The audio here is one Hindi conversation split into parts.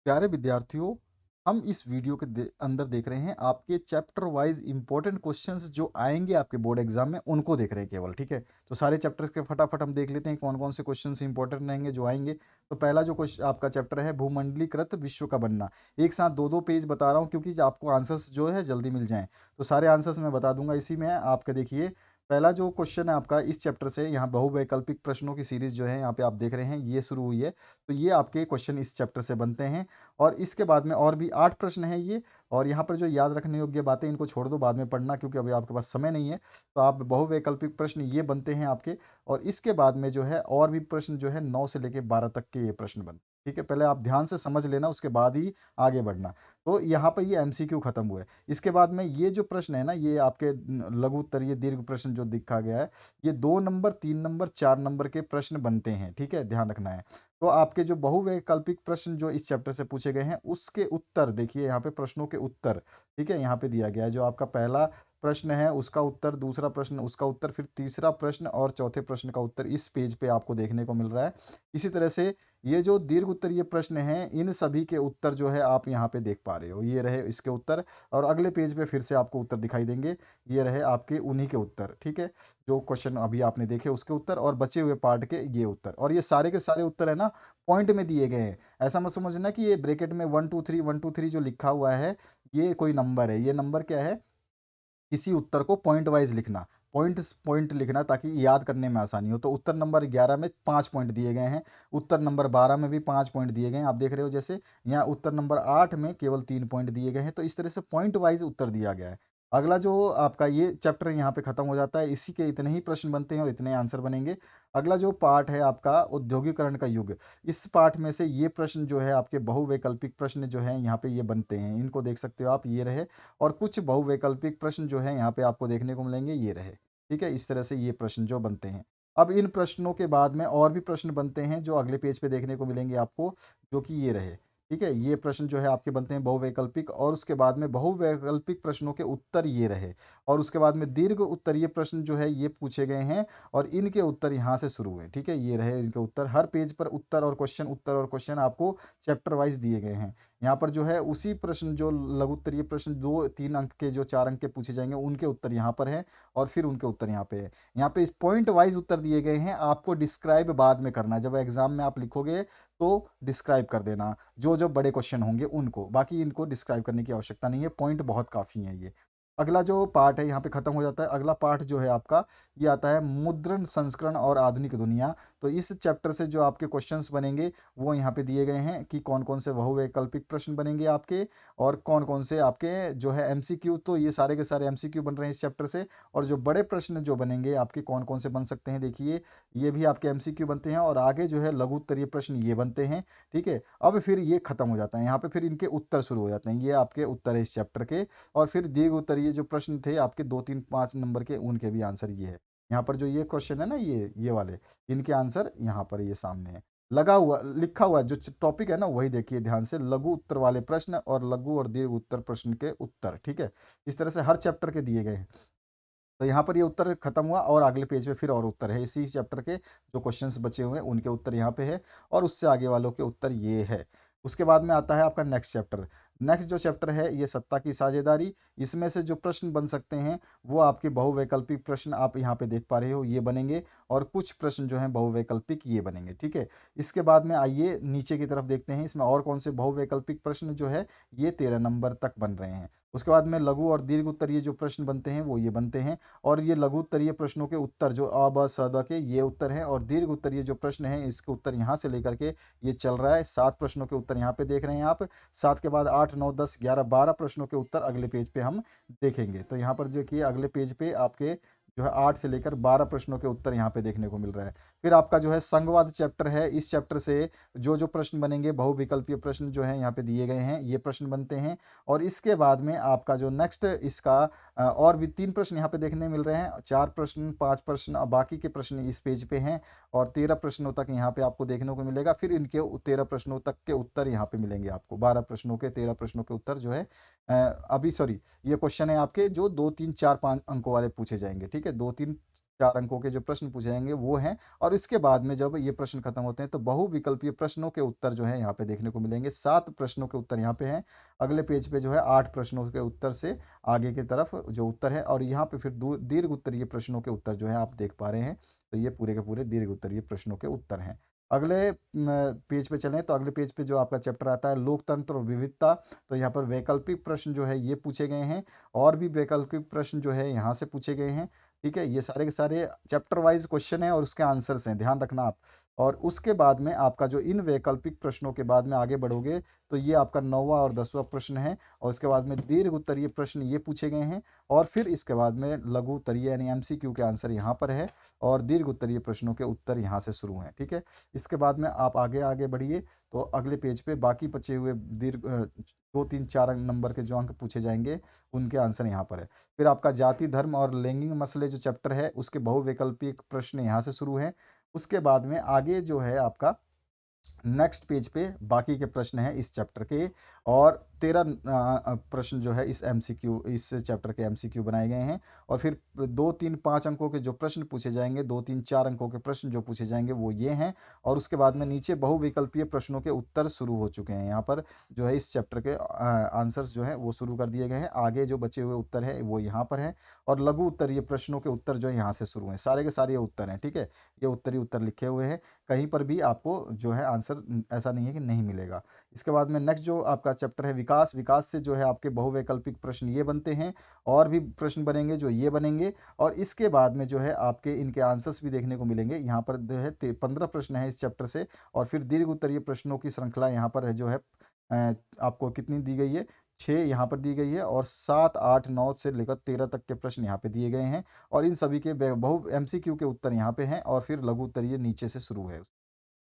प्यारे विद्यार्थियों, हम इस वीडियो के अंदर देख रहे हैं आपके चैप्टर वाइज इंपॉर्टेंट क्वेश्चंस जो आएंगे आपके बोर्ड एग्जाम में उनको देख रहे हैं केवल। ठीक है, तो सारे चैप्टर्स के फटाफट हम देख लेते हैं कौन कौन से क्वेश्चंस इंपॉर्टेंट रहेंगे जो आएंगे। तो पहला जो क्वेश्चन आपका चैप्टर है भूमंडलीकृत विश्व का बनना। एक साथ दो दो पेज बता रहा हूँ क्योंकि आपको आंसर्स जो है जल्दी मिल जाएं। तो सारे आंसर्स मैं बता दूंगा इसी में। आपके देखिए, पहला जो क्वेश्चन है आपका इस चैप्टर से, यहाँ बहुवैकल्पिक प्रश्नों की सीरीज जो है यहाँ पे आप देख रहे हैं ये शुरू हुई है। तो ये आपके क्वेश्चन इस चैप्टर से बनते हैं। और इसके बाद में और भी 8 प्रश्न हैं ये। और यहाँ पर जो याद रखने योग्य बातें इनको छोड़ दो, बाद में पढ़ना क्योंकि अभी आपके पास समय नहीं है। तो आप बहुवैकल्पिक प्रश्न ये बनते हैं आपके। और इसके बाद में जो है और भी प्रश्न जो है 9 से लेके 12 तक के ये प्रश्न बनते हैं। ठीक है, पहले आप ध्यान से समझ लेना उसके बाद ही आगे बढ़ना। तो यहाँ पर ये एमसीक्यू खत्म हुए। इसके बाद में ये जो प्रश्न है ना, ये आपके लघु उत्तरीय दीर्घ प्रश्न जो दिखा गया है, ये 2 नंबर 3 नंबर 4 नंबर के प्रश्न बनते हैं। ठीक है, ध्यान रखना है। तो आपके जो बहुवैकल्पिक प्रश्न जो इस चैप्टर से पूछे गए हैं उसके उत्तर देखिए यहाँ पे, प्रश्नों के उत्तर। ठीक है, यहाँ पे दिया गया है जो आपका पहला प्रश्न है उसका उत्तर, दूसरा प्रश्न उसका उत्तर, फिर तीसरा प्रश्न और चौथे प्रश्न का उत्तर इस पेज पे आपको देखने को मिल रहा है। इसी तरह से ये जो दीर्घ उत्तरीय प्रश्न हैं इन सभी के उत्तर जो है आप यहाँ पे देख पा रहे हो, ये रहे इसके उत्तर। और अगले पेज पे फिर से आपको उत्तर दिखाई देंगे, ये रहे आपके उन्हीं के उत्तर। ठीक है, जो क्वेश्चन अभी आपने देखे उसके उत्तर और बचे हुए पार्ट के ये उत्तर। और ये सारे के सारे उत्तर है ना, पॉइंट में दिए गए हैं। ऐसा मत समझना कि ये ब्रैकेट में 1 2 3 1 2 3 जो लिखा हुआ है ये कोई नंबर है। ये नंबर क्या है, किसी उत्तर को पॉइंट वाइज लिखना, पॉइंट पॉइंट लिखना ताकि याद करने में आसानी हो। तो उत्तर नंबर 11 में 5 पॉइंट दिए गए हैं, उत्तर नंबर 12 में भी 5 पॉइंट दिए गए हैं, आप देख रहे हो। जैसे यहाँ उत्तर नंबर 8 में केवल 3 पॉइंट दिए गए हैं। तो इस तरह से पॉइंट वाइज उत्तर दिया गया है। अगला जो आपका ये चैप्टर यहाँ पे खत्म हो जाता है, इसी के इतने ही प्रश्न बनते हैं और इतने आंसर बनेंगे। अगला जो पार्ट है आपका औद्योगिकरण का युग, इस पार्ट में से ये प्रश्न जो है आपके बहुवैकल्पिक प्रश्न जो है यहाँ पे ये बनते हैं, इनको देख सकते हो आप, ये रहे। और कुछ बहुवैकल्पिक प्रश्न जो है यहाँ पे आपको देखने को मिलेंगे, ये रहे। ठीक है, इस तरह से ये प्रश्न जो बनते हैं। अब इन प्रश्नों के बाद में और भी प्रश्न बनते हैं जो अगले पेज पे देखने को मिलेंगे आपको, जो कि ये रहे। ठीक है, ये प्रश्न जो है आपके बनते हैं बहुवैकल्पिक, और उसके बाद में बहुवैकल्पिक प्रश्नों के उत्तर ये रहे। और उसके बाद में दीर्घ उत्तरीय प्रश्न जो है ये पूछे गए हैं और इनके उत्तर यहाँ से शुरू हुए। ठीक है, ये रहे इनके उत्तर। हर पेज पर उत्तर और क्वेश्चन, उत्तर और क्वेश्चन आपको चैप्टर वाइज दिए गए हैं। यहाँ पर जो है उसी प्रश्न जो लघु उत्तरीय प्रश्न 2 3 अंक के, जो 4 अंक के पूछे जाएंगे उनके उत्तर यहाँ पर हैं और फिर उनके उत्तर यहाँ पे है। यहाँ पे इस पॉइंट वाइज उत्तर दिए गए हैं, आपको डिस्क्राइब बाद में करना है। जब एग्जाम में आप लिखोगे तो डिस्क्राइब कर देना जो जो बड़े क्वेश्चन होंगे उनको, बाकी इनको डिस्क्राइब करने की आवश्यकता नहीं है, पॉइंट बहुत काफ़ी है ये। अगला जो पार्ट है यहाँ पे खत्म हो जाता है। अगला पार्ट जो है आपका ये आता है मुद्रण संस्करण और आधुनिक दुनिया। तो इस चैप्टर से जो आपके क्वेश्चंस बनेंगे वो यहाँ पे दिए गए हैं कि कौन कौन से बहुवैकल्पिक प्रश्न बनेंगे आपके और कौन कौन से आपके जो है एमसीक्यू। तो ये सारे के सारे एमसीक्यू बन रहे हैं इस चैप्टर से। और जो बड़े प्रश्न जो बनेंगे आपके कौन कौन से बन सकते हैं, देखिए ये भी आपके एमसीक्यू बनते हैं और आगे जो है लघु उत्तरीय प्रश्न ये बनते हैं। ठीक है, अब फिर ये खत्म हो जाता है, यहाँ पे फिर इनके उत्तर शुरू हो जाते हैं। ये आपके उत्तर है इस चैप्टर के। और फिर दीर्घ उत्तरीय जो प्रश्न थे आपके 2 3 5 नंबर के, उनके भी आंसर ये है। यहाँ पर जो ये क्वेश्चन है ना, ये वाले, इनके आंसर यहाँ पर ये सामने है लगा हुआ, लिखा हुआ जो टॉपिक है ना वही देखिए ध्यान से, लघु उत्तर वाले प्रश्न और लघु और दीर्घ उत्तर प्रश्न के उत्तर। ठीक है, इस तरह से हर चैप्टर के दिए गए हैं। तो यहाँ पर ये उत्तर खत्म हुआ और अगले पेज पे फिर और उत्तर है इसी चैप्टर के, जो क्वेश्चंस बचे हुए हैं उनके उत्तर यहाँ पे है और उससे आगे वालों के उत्तर ये है। उसके बाद में आता है आपका नेक्स्ट चैप्टर। नेक्स्ट जो चैप्टर है ये सत्ता की साझेदारी। इसमें से जो प्रश्न बन सकते हैं वो आपके बहुवैकल्पिक प्रश्न आप यहाँ पे देख पा रहे हो ये बनेंगे, और कुछ प्रश्न जो हैं बहुवैकल्पिक ये बनेंगे। ठीक है, इसके बाद में आइए नीचे की तरफ देखते हैं इसमें और कौन से बहुवैकल्पिक प्रश्न जो है ये 13 नंबर तक बन रहे हैं। उसके बाद में लघु और दीर्घ उत्तरीय जो प्रश्न बनते हैं वो ये बनते हैं। और ये लघु उत्तरीय प्रश्नों के उत्तर जो अ ब स द के ये उत्तर हैं, और दीर्घ उत्तरीय जो प्रश्न हैं इसके उत्तर यहाँ से लेकर के ये चल रहा है। 7 प्रश्नों के उत्तर यहाँ पे देख रहे हैं आप। 7 के बाद 8 9 10 11 12 प्रश्नों के उत्तर अगले पेज पे हम देखेंगे। तो यहाँ पर देखिए अगले पेज पे आपके जो है 8 से लेकर 12 प्रश्नों के उत्तर यहाँ पे देखने को मिल रहा है। फिर आपका जो है संघवाद चैप्टर है, इस चैप्टर से जो जो प्रश्न बनेंगे बहुविकल्पीय प्रश्न जो है यहाँ पे दिए गए हैं, ये प्रश्न बनते हैं। और इसके बाद में आपका जो नेक्स्ट इसका और भी 3 प्रश्न यहाँ पे देखने मिल रहे हैं, 4 प्रश्न 5 प्रश्न, बाकी के प्रश्न इस पेज पे हैं। और 13 प्रश्नों तक यहाँ पे आपको देखने को मिलेगा। फिर इनके 13 प्रश्नों तक के उत्तर यहाँ पे मिलेंगे आपको, 12 प्रश्नों के 13 प्रश्नों के उत्तर जो है अभी सॉरी, ये क्वेश्चन है आपके जो 2 3 4 5 अंकों वाले पूछे जाएंगे। ठीक है, 2 3 4 अंकों के जो प्रश्न पूछे जाएँगे वो हैं और इसके बाद में जब ये प्रश्न खत्म होते हैं तो बहुविकल्पीय प्रश्नों के उत्तर जो हैं यहाँ पे देखने को मिलेंगे। 7 प्रश्नों के उत्तर यहाँ पे हैं। अगले पेज पे जो है 8 प्रश्नों के उत्तर से आगे की तरफ जो उत्तर है और यहाँ पे फिर दीर्घ उत्तरीय प्रश्नों के उत्तर जो हैं आप देख पा रहे हैं। तो ये पूरे के पूरे दीर्घ उत्तरीय प्रश्नों के उत्तर हैं। अगले पेज पे चलें तो अगले पेज पे जो आपका चैप्टर आता है लोकतंत्र और विविधता, तो यहाँ पर वैकल्पिक प्रश्न जो है ये पूछे गए हैं और भी वैकल्पिक प्रश्न जो है यहाँ से पूछे गए हैं। ठीक है? ये सारे के सारे चैप्टर वाइज़ क्वेश्चन हैं और उसके आंसर्स हैं, ध्यान रखना आप। और उसके बाद में आपका जो इन वैकल्पिक प्रश्नों के बाद में आगे बढ़ोगे, तो ये आपका 9वाँ और 10वाँ प्रश्न है और उसके बाद में दीर्घ उत्तरीय प्रश्न ये पूछे गए हैं और फिर इसके बाद में लघु उत्तरीय यानी एमसीक्यू के आंसर यहाँ पर है और दीर्घ उत्तरीय प्रश्नों के उत्तर यहाँ से शुरू हैं, ठीक है? इसके बाद में आप आगे बढ़िए, तो अगले पेज पे बाकी बचे हुए 2, 3, 4 नंबर के जो अंक पूछे जाएँगे, उनके आंसर यहाँ पर है। फिर आपका जाति, धर्म और लैंगिक मसले जो चैप्टर है, उसके बहुविकल्पीय प्रश्न यहाँ से शुरू हैं। उसके बाद में आगे जो है आपका नेक्स्ट पेज पे बाकी के प्रश्न हैं इस चैप्टर के और 13 प्रश्न जो है इस चैप्टर के एमसीक्यू बनाए गए हैं और फिर 2, 3, 5 अंकों के जो प्रश्न पूछे जाएंगे, 2, 3, 4 अंकों के प्रश्न जो पूछे जाएंगे वो ये हैं और उसके बाद में नीचे बहुविकल्पीय प्रश्नों के उत्तर शुरू हो चुके हैं। यहाँ पर जो है इस चैप्टर के आंसर्स जो है वो शुरू कर दिए गए हैं। आगे जो बचे हुए उत्तर है वो यहाँ पर है और लघु उत्तरीय प्रश्नों के उत्तर जो है यहाँ से शुरू हैं। सारे के सारे ये उत्तर हैं, ठीक है? ये उत्तरी उत्तर लिखे हुए हैं, कहीं पर भी आपको जो है आंसर ऐसा नहीं है कि नहीं मिलेगा। इसके बाद में नेक्स्ट जो आपका चैप्टर है विकास, विकास से जो है आपके बहुवैकल्पिक प्रश्न ये बनते हैं और भी प्रश्न बनेंगे जो ये बनेंगे और इसके बाद में जो है आपके इनके आंसर्स भी देखने को मिलेंगे। यहाँ पर जो है 15 प्रश्न है इस चैप्टर से और फिर दीर्घ उत्तरीय प्रश्नों की श्रृंखला यहाँ पर है जो है आपको कितनी दी गई है, 6 यहाँ पर दी गई है और 7, 8, 9 से लेकर 13 तक के प्रश्न यहाँ पे दिए गए हैं और इन सभी के बहु एमसीक्यू के उत्तर यहाँ पे हैं और फिर लघु उत्तरीय नीचे से शुरू है।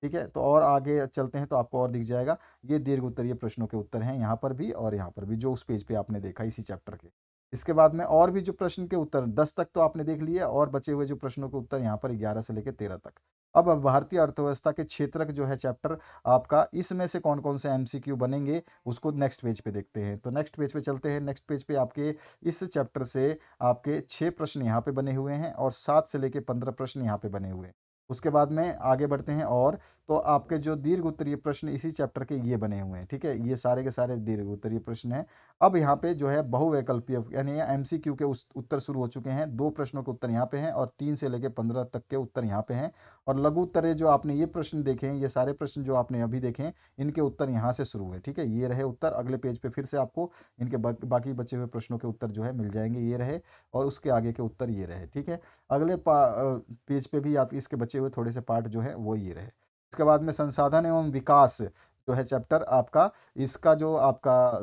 ठीक है? तो और आगे चलते हैं तो आपको और दिख जाएगा। ये दीर्घ उत्तरीय प्रश्नों के उत्तर हैं यहाँ पर भी और यहाँ पर भी, जो उस पेज पे आपने देखा इसी चैप्टर के। इसके बाद में और भी जो प्रश्न के उत्तर 10 तक तो आपने देख लिए और बचे हुए जो प्रश्नों के उत्तर यहाँ पर 11 से लेके 13 तक। अब भारतीय अर्थव्यवस्था के क्षेत्रक जो है चैप्टर आपका, इसमें से कौन-कौन से एमसीक्यू बनेंगे उसको नेक्स्ट पेज पे देखते हैं। तो नेक्स्ट पेज पे चलते हैं। नेक्स्ट पेज पे आपके इस चैप्टर से आपके 6 प्रश्न यहाँ पे बने हुए हैं और 7 से लेके 15 प्रश्न यहाँ पे बने हुए हैं। उसके बाद में आगे बढ़ते हैं और तो आपके जो दीर्घ उत्तरीय प्रश्न इसी चैप्टर के ये बने हुए हैं, ठीक है? ये सारे के सारे दीर्घ उत्तरीय प्रश्न हैं। अब यहाँ पे जो है बहुवैकल्पीय यानी एमसीक्यू के उस उत्तर शुरू हो चुके हैं। 2 प्रश्नों के उत्तर यहाँ पे हैं और 3 से लेके 15 तक के उत्तर यहाँ पे हैं और लघु उत्तरीय जो आपने ये प्रश्न देखे हैं, ये सारे प्रश्न जो आपने अभी देखे हैं, इनके उत्तर यहाँ से शुरू है, ठीक है? ये रहे उत्तर। अगले पेज पे फिर से आपको इनके बाकी बचे हुए प्रश्नों के उत्तर जो है मिल जाएँगे, ये रहे और उसके आगे के उत्तर ये रहे, ठीक है? अगले पेज पे भी आप इसके बचे हुए थोड़े से पार्ट जो है वो ये रहे। उसके बाद में संसाधन एवं विकास जो है चैप्टर आपका, इसका जो आपका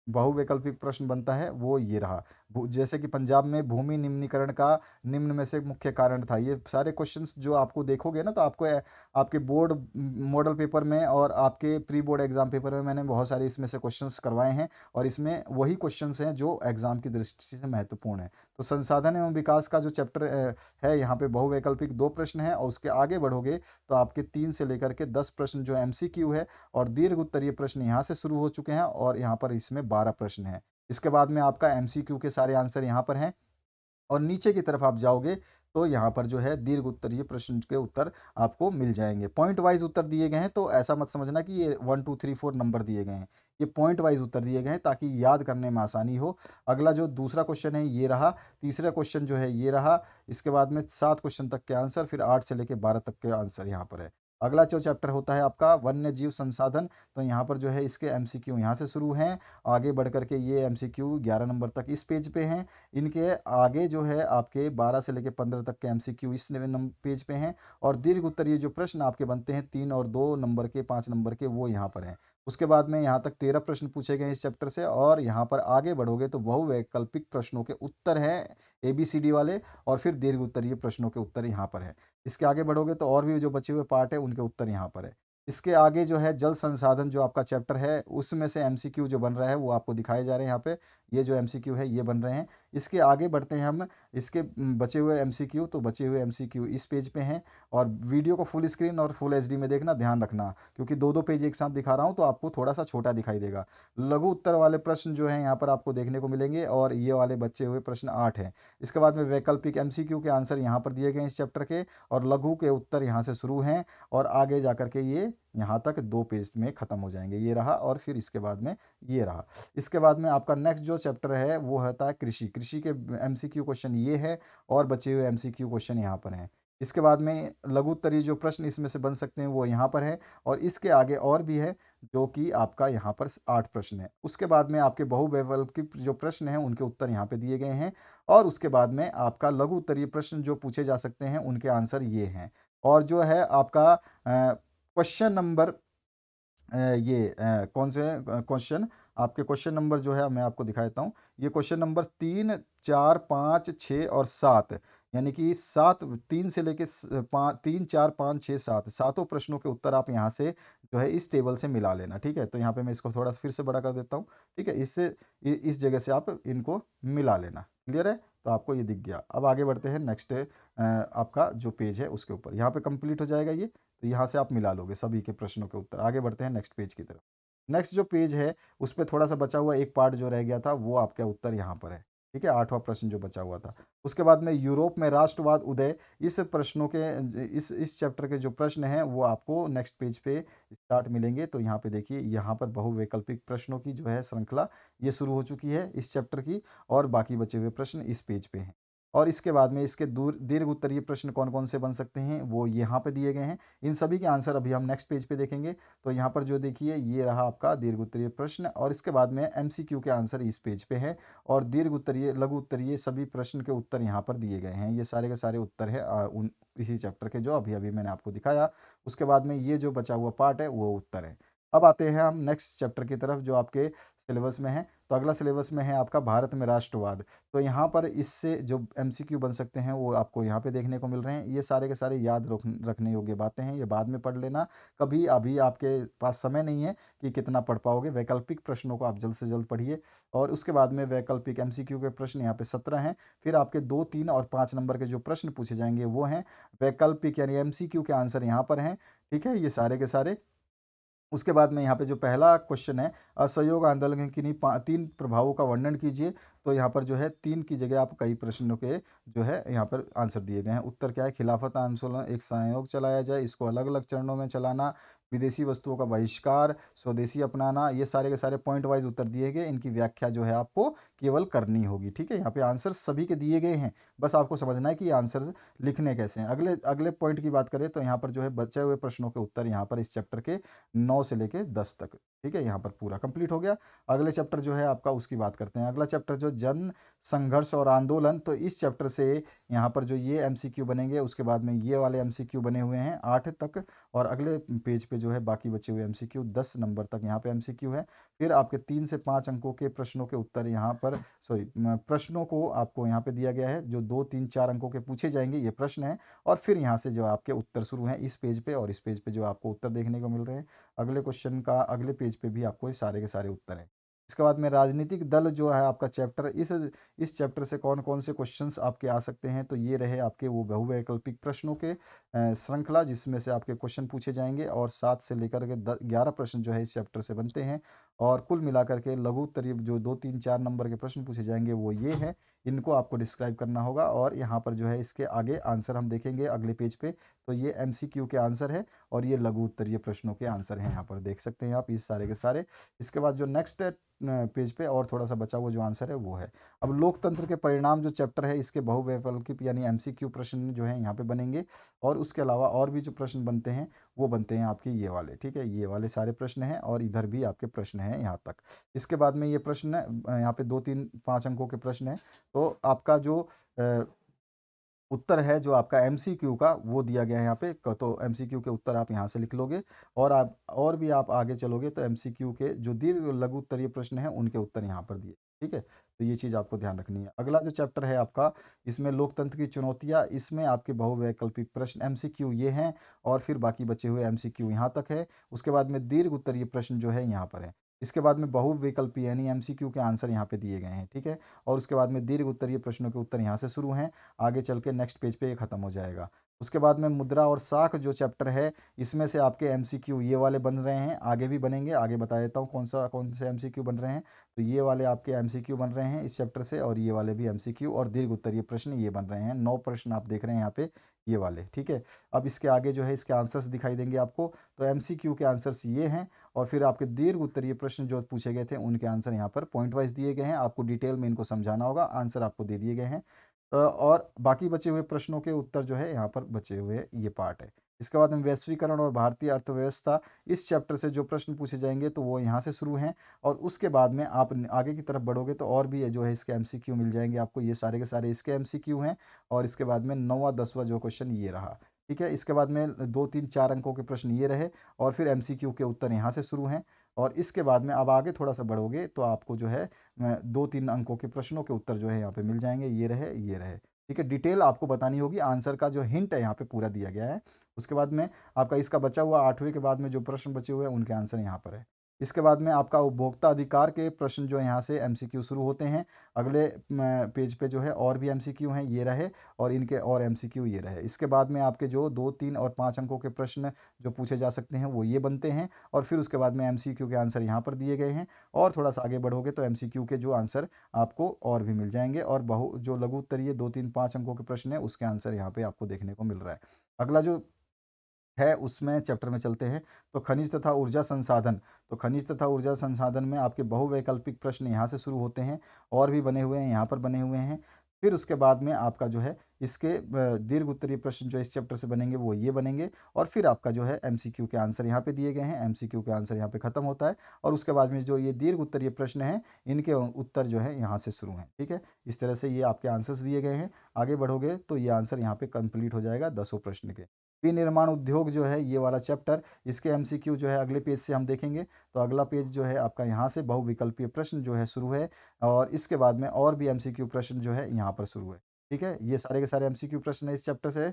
बहुवैकल्पिक प्रश्न बनता है वो ये रहा। जैसे कि पंजाब में भूमि निम्नीकरण का निम्न में से मुख्य कारण था। ये सारे क्वेश्चंस जो आपको देखोगे ना तो आपको आपके बोर्ड मॉडल पेपर में और आपके प्री बोर्ड एग्जाम पेपर में मैंने बहुत सारे इसमें से क्वेश्चंस करवाए हैं और इसमें वही क्वेश्चंस हैं जो एग्जाम की दृष्टि से महत्वपूर्ण है। तो संसाधन एवं विकास का जो चैप्टर है, यहाँ पे बहुवैकल्पिक 2 प्रश्न है और उसके आगे बढ़ोगे तो आपके 3 से लेकर के 10 प्रश्न जो एमसीक्यू है और दीर्घ उत्तरीय प्रश्न यहाँ से शुरू हो चुके हैं और यहाँ पर इसमें 12 प्रश्न हैं। इसके बाद में आपका एमसीक्यू के सारे आंसर यहाँ पर हैं और नीचे की तरफ आप जाओगे तो यहाँ पर जो है दीर्घ उत्तरीय प्रश्न के उत्तर आपको मिल जाएँगे। पॉइंट वाइज़ उत्तर दिए गए हैं, तो ऐसा मत समझना कि ये 1, 2, 3, 4 नंबर दिए गए हैं। ये पॉइंट वाइज़ उत्तर दिए गए हैं ताकि याद करने में आसानी हो। अगला जो दूसरा क्वेश्चन है ये रहा, तीसरा क्वेश्चन जो है ये रहा, इसके बाद में 7 क्वेश्चन तक के आंसर, फिर 8 से लेके 12 तक के आंसर यहाँ पर है। अगला जो चैप्टर होता है आपका वन्य जीव संसाधन, तो यहाँ पर जो है इसके एमसीक्यू यहाँ से शुरू हैं। आगे बढ़ कर के ये एमसीक्यू 11 नंबर तक इस पेज पे हैं। इनके आगे जो है आपके 12 से लेके 15 तक के एमसीक्यू इस पेज पे हैं और दीर्घ उत्तरीय जो प्रश्न आपके बनते हैं 3 और 2 नंबर के, 5 नंबर के, वो यहाँ पर हैं। उसके बाद में यहाँ तक 13 प्रश्न पूछे गए इस चैप्टर से और यहाँ पर आगे बढ़ोगे तो बहुवैकल्पिक प्रश्नों के उत्तर हैं एबीसीडी वाले और फिर दीर्घ उत्तरीय प्रश्नों के उत्तर यहाँ पर हैं। इसके आगे बढ़ोगे तो और भी जो बचे हुए पार्ट है उनके उत्तर यहाँ पर है। इसके आगे जो है जल संसाधन जो आपका चैप्टर है, उसमें से एमसीक्यू जो बन रहा है वो आपको दिखाए जा रहे हैं यहाँ पे। ये जो एमसीक्यू है ये बन रहे हैं। इसके आगे बढ़ते हैं हम, इसके बचे हुए एमसीक्यू, तो बचे हुए एमसीक्यू इस पेज पे हैं। और वीडियो को फुल स्क्रीन और फुल एचडी में देखना, ध्यान रखना, क्योंकि दो दो पेज एक साथ दिखा रहा हूँ तो आपको थोड़ा सा छोटा दिखाई देगा। लघु उत्तर वाले प्रश्न जो हैं यहाँ पर आपको देखने को मिलेंगे, और ये वाले बचे हुए प्रश्न 8 हैं। इसके बाद में वैकल्पिक एमसीक्यू के आंसर यहाँ पर दिए गए हैं इस चैप्टर के, और लघु के उत्तर यहाँ से शुरू हैं, और आगे जा कर के ये यहाँ तक 2 पेज में ख़त्म हो जाएंगे। ये रहा, और फिर इसके बाद में ये रहा। इसके बाद में आपका नेक्स्ट जो चैप्टर है वो होता है कृषि। कृषि के एमसीक्यू क्वेश्चन ये है, और बचे हुए एमसीक्यू क्वेश्चन यहाँ पर हैं। इसके बाद में लघु उत्तरीय जो प्रश्न इसमें से बन सकते हैं वो यहाँ पर है, और इसके आगे और भी है, जो कि आपका यहाँ पर 8 प्रश्न है। उसके बाद में आपके बहुविकल्पिक जो प्रश्न हैं उनके उत्तर यहाँ पे दिए गए हैं, और उसके बाद में आपका लघु उत्तरीय प्रश्न जो पूछे जा सकते हैं उनके आंसर ये हैं। और जो है आपका क्वेश्चन नंबर कौन से क्वेश्चन, आपके क्वेश्चन नंबर जो है मैं आपको दिखा देता हूँ। ये क्वेश्चन नंबर 3, 4, 5, 6 और 7, यानी कि 7, 3 से लेके 3, 4, 5, 6, 7 सातों प्रश्नों के उत्तर आप यहाँ से जो है इस टेबल से मिला लेना। ठीक है, तो यहाँ पे मैं इसको थोड़ा फिर से बड़ा कर देता हूँ। ठीक है, इससे इस जगह से आप इनको मिला लेना। क्लियर है, तो आपको ये दिख गया। अब आगे बढ़ते हैं नेक्स्ट आपका जो पेज है उसके ऊपर, यहाँ पे कंप्लीट हो जाएगा ये, तो यहाँ से आप मिला लोगे सभी के प्रश्नों के उत्तर। आगे बढ़ते हैं नेक्स्ट पेज की तरफ। नेक्स्ट जो पेज है उस पे थोड़ा सा बचा हुआ एक पार्ट जो रह गया था, वो आपका उत्तर यहाँ पर है। ठीक है, 8वां प्रश्न जो बचा हुआ था। उसके बाद में यूरोप में राष्ट्रवाद उदय, इस प्रश्नों के इस चैप्टर के जो प्रश्न हैं वो आपको नेक्स्ट पेज पे स्टार्ट मिलेंगे। तो यहाँ पे देखिए, यहाँ पर बहुवैकल्पिक प्रश्नों की जो है श्रृंखला ये शुरू हो चुकी है इस चैप्टर की, और बाकी बचे हुए प्रश्न इस पेज पे हैं। और इसके बाद में इसके दूर दीर्घ उत्तरीय प्रश्न कौन कौन से बन सकते हैं वो यहाँ पे दिए गए हैं। इन सभी के आंसर अभी हम नेक्स्ट पेज पे देखेंगे। तो यहाँ पर जो देखिए ये रहा आपका दीर्घ उत्तरीय प्रश्न, और इसके बाद में एमसीक्यू के आंसर इस पेज पे है, और दीर्घ उत्तरीय लघु उत्तरीय सभी प्रश्न के उत्तर यहाँ पर दिए गए हैं। ये सारे के सारे उत्तर है उन इसी चैप्टर के जो अभी अभी मैंने आपको दिखाया। उसके बाद में ये जो बचा हुआ पार्ट है वो उत्तर है। अब आते हैं हम नेक्स्ट चैप्टर की तरफ जो आपके सिलेबस में है। तो अगला सिलेबस में है आपका भारत में राष्ट्रवाद। तो यहाँ पर इससे जो एमसीक्यू बन सकते हैं वो आपको यहाँ पे देखने को मिल रहे हैं। ये सारे के सारे याद रखने योग्य बातें हैं, ये बाद में पढ़ लेना कभी, अभी आपके पास समय नहीं है कि कितना पढ़ पाओगे। वैकल्पिक प्रश्नों को आप जल्द से जल्द पढ़िए। और उसके बाद में वैकल्पिक एमसीक्यू के प्रश्न यहाँ पे 17 हैं। फिर आपके 2, 3 और 5 नंबर के जो प्रश्न पूछे जाएंगे वो हैं वैकल्पिक, यानी एमसीक्यू के आंसर यहाँ पर हैं। ठीक है, ये सारे के सारे। उसके बाद में यहाँ पे जो पहला क्वेश्चन है, असहयोग आंदोलन के किन्हीं 3 प्रभावों का वर्णन कीजिए। तो यहाँ पर जो है 3 की जगह आप कई प्रश्नों के जो है यहाँ पर आंसर दिए गए हैं। उत्तर क्या है? खिलाफत आंदोलन एक संयोग चलाया जाए, इसको अलग अलग चरणों में चलाना, विदेशी वस्तुओं का बहिष्कार, स्वदेशी अपनाना, ये सारे के सारे पॉइंट वाइज उत्तर दिए गए। इनकी व्याख्या जो है आपको केवल करनी होगी। ठीक है, यहाँ पे आंसर सभी के दिए गए हैं, बस आपको समझना है कि ये आंसर लिखने कैसे हैं। अगले अगले पॉइंट की बात करें तो यहाँ पर जो है बचे हुए प्रश्नों के उत्तर यहाँ पर इस चैप्टर के 9 से लेके 10 तक। ठीक है, यहाँ पर पूरा कंप्लीट हो गया। अगले चैप्टर जो है आपका उसकी बात करते हैं। अगला चैप्टर जो जन संघर्ष और आंदोलन, तो इस चैप्टर से यहाँ पर जो ये एमसीक्यू बनेंगे, उसके बाद में ये वाले एमसीक्यू बने हुए हैं 8 तक, और अगले पेज पे जो है बाकी बचे हुए एमसीक्यू 10 नंबर तक यहाँ पे एमसीक्यू है। फिर आपके 3 से 5 अंकों के प्रश्नों के उत्तर यहाँ पर, सॉरी, प्रश्नों को आपको यहाँ पे दिया गया है, जो 2, 3, 4 अंकों के पूछे जाएंगे ये प्रश्न है। और फिर यहाँ से जो आपके उत्तर शुरू हैं इस पेज पे, और इस पेज पे जो आपको उत्तर देखने को मिल रहे हैं। अगले क्वेश्चन का अगले पेज पे भी आपको ये सारे के सारे उत्तर हैं। इसके बाद में राजनीतिक दल जो है आपका चैप्टर, इस चैप्टर से कौन कौन से क्वेश्चंस आपके आ सकते हैं, तो ये रहे आपके वो बहुवैकल्पिक प्रश्नों के श्रृंखला, जिसमें से आपके क्वेश्चन पूछे जाएंगे, और 7 से लेकर के 11 प्रश्न जो है इस चैप्टर से बनते हैं। और कुल मिलाकर के लघु उत्तरीय जो 2, 3, 4 नंबर के प्रश्न पूछे जाएंगे वो ये हैं। इनको आपको डिस्क्राइब करना होगा, और यहाँ पर जो है इसके आगे आंसर हम देखेंगे अगले पेज पे। तो ये एमसीक्यू के आंसर है, और ये लघु उत्तरीय प्रश्नों के आंसर हैं, यहाँ पर देख सकते हैं आप ये सारे के सारे। इसके बाद जो नेक्स्ट पेज पे और थोड़ा सा बचा हुआ जो आंसर है वो है। अब लोकतंत्र के परिणाम जो चैप्टर है, इसके बहुवैकल्पिक यानी एमसीक्यू प्रश्न जो है यहाँ पे बनेंगे, और उसके अलावा और भी जो प्रश्न बनते हैं वो बनते हैं आपके ये वाले। ठीक है, ये वाले सारे प्रश्न हैं, और इधर भी आपके प्रश्न हैं यहाँ तक। इसके बाद में ये प्रश्न यहाँ पे 2, 3, 5 अंकों के प्रश्न हैं। तो आपका जो उत्तर है जो आपका एमसीक्यू का वो दिया गया है यहाँ पे तो एमसीक्यू के उत्तर आप यहाँ से लिख लोगे और आप और भी आप आगे चलोगे तो एमसीक्यू के जो दीर्घ लघु उत्तरीय प्रश्न हैं उनके उत्तर यहाँ पर दिए। ठीक है, तो ये चीज़ आपको ध्यान रखनी है। अगला जो चैप्टर है आपका, इसमें लोकतंत्र की चुनौतियाँ, इसमें आपके बहुवैकल्पिक प्रश्न एमसीक्यू ये हैं और फिर बाकी बचे हुए एमसीक्यू यहाँ तक है। उसके बाद में दीर्घ उत्तरीय प्रश्न जो है यहाँ पर है। इसके बाद में बहुविकल्पी यानी एमसीक्यू के आंसर यहाँ पे दिए गए हैं। ठीक है, और उसके बाद में दीर्घ उत्तरीय प्रश्नों के उत्तर यहाँ से शुरू हैं, आगे चल के नेक्स्ट पेज पे ये खत्म हो जाएगा। उसके बाद में मुद्रा और साख जो चैप्टर है, इसमें से आपके एमसीक्यू ये वाले बन रहे हैं, आगे भी बनेंगे, आगे बता देता हूँ कौन से एमसीक्यू बन रहे हैं। तो ये वाले आपके एमसीक्यू बन रहे हैं इस चैप्टर से, और ये वाले भी एमसीक्यू और दीर्घ उत्तरीय प्रश्न ये बन रहे हैं। 9 प्रश्न आप देख रहे हैं यहाँ पे ये वाले। ठीक है, अब इसके आगे जो है इसके आंसर्स दिखाई देंगे आपको। तो एमसीक्यू के आंसर्स ये हैं और फिर आपके दीर्घ उत्तरीय प्रश्न जो पूछे गए थे उनके आंसर यहाँ पर पॉइंट वाइज दिए गए हैं। आपको डिटेल में इनको समझाना होगा, आंसर आपको दे दिए गए हैं। और बाकी बचे हुए प्रश्नों के उत्तर जो है यहाँ पर बचे हुए ये पार्ट है। इसके बाद में वैश्वीकरण और भारतीय अर्थव्यवस्था, इस चैप्टर से जो प्रश्न पूछे जाएंगे तो वो यहाँ से शुरू हैं और उसके बाद में आप आगे की तरफ बढ़ोगे तो और भी ये जो है इसके एमसीक्यू मिल जाएंगे आपको। ये सारे के सारे इसके एमसीक्यू हैं और इसके बाद में 9वां 10वां जो क्वेश्चन ये रहा। ठीक है, इसके बाद में 2 3 4 अंकों के प्रश्न ये रहे और फिर एमसीक्यू के उत्तर यहाँ से शुरू हैं। और इसके बाद में अब आगे थोड़ा सा बढ़ोगे तो आपको जो है 2 3 अंकों के प्रश्नों के उत्तर जो है यहाँ पे मिल जाएंगे, ये रहे ये रहे। ठीक है, डिटेल आपको बतानी होगी, आंसर का जो हिंट है यहाँ पे पूरा दिया गया है। उसके बाद में आपका इसका बचा हुआ 8वें के बाद में जो प्रश्न बचे हुए हैं उनके आंसर यहाँ पर है। इसके बाद में आपका उपभोक्ता अधिकार के प्रश्न जो है यहाँ से एमसीक्यू शुरू होते हैं। अगले पेज पे जो है और भी एमसीक्यू हैं, ये रहे और इनके और एमसीक्यू ये रहे। इसके बाद में आपके जो 2 3 और 5 अंकों के प्रश्न जो पूछे जा सकते हैं वो ये बनते हैं और फिर उसके बाद में एमसीक्यू के आंसर यहाँ पर दिए गए हैं। और थोड़ा सा आगे बढ़ोगे तो एमसीक्यू के जो आंसर आपको और भी मिल जाएंगे और जो लघु उत्तरीय 2 3 5 अंकों के प्रश्न है उसके आंसर यहाँ पे आपको देखने को मिल रहा है। अगला जो है उसमें चैप्टर में चलते हैं। तो खनिज तथा ऊर्जा संसाधन, तो खनिज तथा ऊर्जा संसाधन में आपके बहुवैकल्पिक प्रश्न यहाँ से शुरू होते हैं और भी बने हुए हैं, यहाँ पर बने हुए हैं। फिर उसके बाद में आपका जो है इसके दीर्घ उत्तरीय प्रश्न जो इस चैप्टर से बनेंगे वो ये बनेंगे और फिर आपका जो है एमसीक्यू के आंसर यहाँ पे दिए गए हैं, एमसीक्यू के आंसर यहाँ पे खत्म होता है और उसके बाद में जो ये दीर्घ उत्तरीय प्रश्न हैं इनके उत्तर जो है यहाँ से शुरू हैं। ठीक है, इस तरह से ये आपके आंसर्स दिए गए हैं। आगे बढ़ोगे तो ये आंसर यहाँ पे कंप्लीट हो जाएगा 10 प्रश्न के। विनिर्माण उद्योग जो है ये वाला चैप्टर, इसके एमसीक्यू जो है अगले पेज से हम देखेंगे। तो अगला पेज जो है आपका यहाँ से बहुविकल्पीय प्रश्न जो है शुरू है और इसके बाद में और भी एमसीक्यू प्रश्न जो है यहाँ पर शुरू है। ठीक है, ये सारे के सारे एमसीक्यू प्रश्न है इस चैप्टर से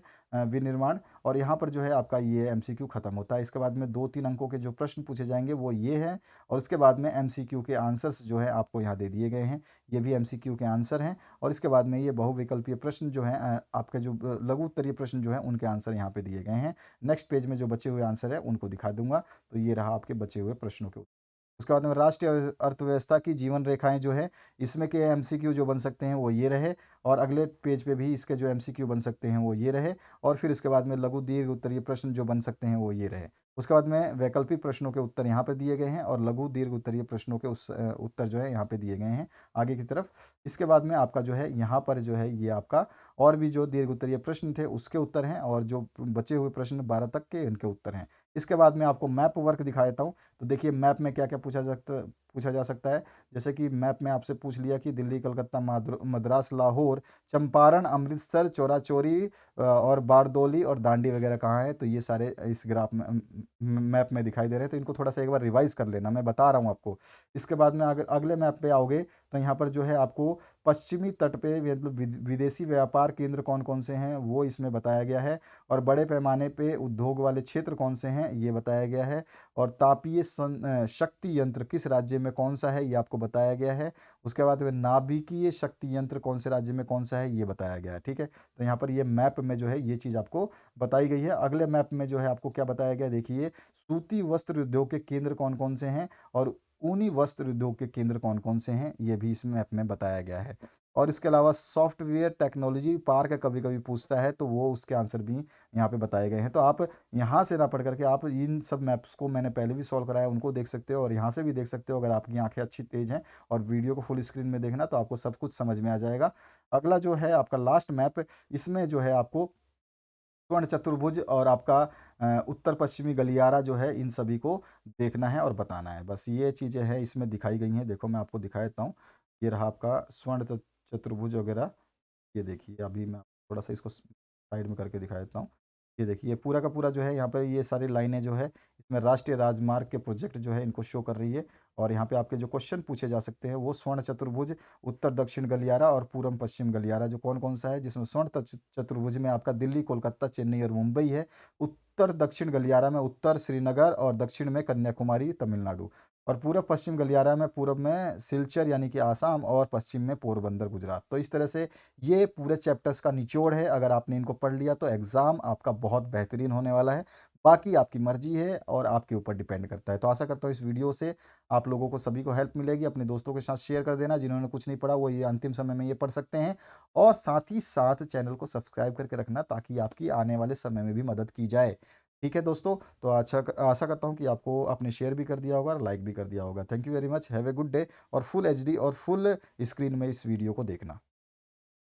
विनिर्माण, और यहाँ पर जो है आपका ये एमसीक्यू खत्म होता है। इसके बाद में 2 3 अंकों के जो प्रश्न पूछे जाएंगे वो ये हैं और उसके बाद में एमसीक्यू के आंसर्स जो है आपको यहाँ दे दिए गए हैं, ये भी एमसीक्यू के आंसर हैं। और इसके बाद में ये बहुविकल्पीय प्रश्न जो हैं आपके जो लघु उत्तरीय प्रश्न जो हैं उनके आंसर यहाँ पे दिए गए हैं। नेक्स्ट पेज में जो बचे हुए आंसर है उनको दिखा दूंगा। तो ये रहा आपके बचे हुए प्रश्नों के उत्तर। उसके बाद में राष्ट्रीय अर्थव्यवस्था की जीवन रेखाएं जो है, इसमें के एमसीक्यू जो बन सकते हैं वो ये रहे और अगले पेज पे भी इसके जो एमसीक्यू बन सकते हैं वो ये रहे और फिर इसके बाद में लघु दीर्घ उत्तरीय प्रश्न जो बन सकते हैं वो ये रहे। उसके बाद में वैकल्पिक प्रश्नों के उत्तर यहाँ पर दिए गए हैं और लघु दीर्घ उत्तरीय प्रश्नों के उत्तर जो है यहाँ पे दिए गए हैं आगे की तरफ। इसके बाद में आपका जो है यहाँ पर जो है ये आपका और भी जो दीर्घ उत्तरीय प्रश्न थे उसके उत्तर हैं और जो बचे हुए प्रश्न 12 तक के इनके उत्तर हैं। इसके बाद में आपको मैप वर्क दिखा देता हूँ। तो देखिए मैप में क्या क्या पूछा जा सकता है। जैसे कि मैप में आपसे पूछ लिया कि दिल्ली, कलकत्ता, मद्रास, लाहौर, चंपारण, अमृतसर, चौरा चौरी और बारदोली और दांडी वगैरह कहाँ है। तो ये सारे इस ग्राफ में मैप में दिखाई दे रहे हैं। तो इनको थोड़ा सा एक बार रिवाइज कर लेना, मैं बता रहा हूँ आपको। इसके बाद में अगर अगले मैप पे आओगे तो यहाँ पर जो है आपको पश्चिमी तट पे मतलब विदेशी व्यापार केंद्र कौन कौन से हैं वो इसमें बताया गया है और बड़े पैमाने पे उद्योग वाले क्षेत्र कौन से हैं ये बताया गया है और तापीय शक्ति यंत्र किस राज्य में कौन सा है ये आपको बताया गया है। उसके बाद में नाभिकीय शक्ति यंत्र कौन से राज्य में कौन सा है ये बताया गया है। ठीक है, तो यहाँ पर ये मैप में जो है ये चीज़ आपको बताई गई है। अगले मैप में जो है आपको क्या बताया गया, देखिए सूती वस्त्र उद्योग के केंद्र कौन कौन से हैं और ऊनी वस्त्र उद्योग के केंद्र कौन कौन से हैं ये भी इस मैप में बताया गया है। और इसके अलावा सॉफ्टवेयर टेक्नोलॉजी पार्क कभी कभी पूछता है तो वो उसके आंसर भी यहाँ पे बताए गए हैं। तो आप यहाँ से ना पढ़ करके आप इन सब मैप्स को मैंने पहले भी सॉल्व कराया उनको देख सकते हो और यहाँ से भी देख सकते हो। अगर आपकी आंखें अच्छी तेज हैं और वीडियो को फुल स्क्रीन में देखना तो आपको सब कुछ समझ में आ जाएगा। अगला जो है आपका लास्ट मैप, इसमें जो है आपको स्वर्ण चतुर्भुज और आपका उत्तर पश्चिमी गलियारा जो है इन सभी को देखना है और बताना है। बस ये चीज़ें हैं इसमें दिखाई गई हैं। देखो मैं आपको दिखा देता हूँ। ये रहा आपका स्वर्ण चतुर्भुज वगैरह, ये देखिए अभी मैं थोड़ा सा इसको साइड में करके दिखा देता हूँ। ये देखिए, ये पूरा का पूरा जो है यहाँ पर ये सारी लाइनें जो है इसमें राष्ट्रीय राजमार्ग के प्रोजेक्ट जो है इनको शो कर रही है। और यहाँ पे आपके जो क्वेश्चन पूछे जा सकते हैं वो स्वर्ण चतुर्भुज, उत्तर दक्षिण गलियारा और पूर्व पश्चिम गलियारा जो कौन कौन सा है, जिसमें स्वर्ण चतुर्भुज में आपका दिल्ली, कोलकाता, चेन्नई और मुंबई है। उत्तर दक्षिण गलियारा में उत्तर श्रीनगर और दक्षिण में कन्याकुमारी तमिलनाडु, और पूरब पश्चिम गलियारा में पूरब में सिलचर यानी कि आसाम और पश्चिम में पोरबंदर गुजरात। तो इस तरह से ये पूरे चैप्टर्स का निचोड़ है। अगर आपने इनको पढ़ लिया तो एग्ज़ाम आपका बहुत बेहतरीन होने वाला है। बाकी आपकी मर्जी है और आपके ऊपर डिपेंड करता है। तो आशा करता हूँ इस वीडियो से आप लोगों को सभी को हेल्प मिलेगी। अपने दोस्तों के साथ शेयर कर देना, जिन्होंने कुछ नहीं पढ़ा वो ये अंतिम समय में ये पढ़ सकते हैं। और साथ ही साथ चैनल को सब्सक्राइब करके रखना ताकि आपकी आने वाले समय में भी मदद की जाए। ठीक है दोस्तों, तो अच्छा आशा करता हूँ कि आपको आपने शेयर भी कर दिया होगा और लाइक भी कर दिया होगा। Thank you very much, have a good day. और फुल एचडी और फुल स्क्रीन में इस वीडियो को देखना।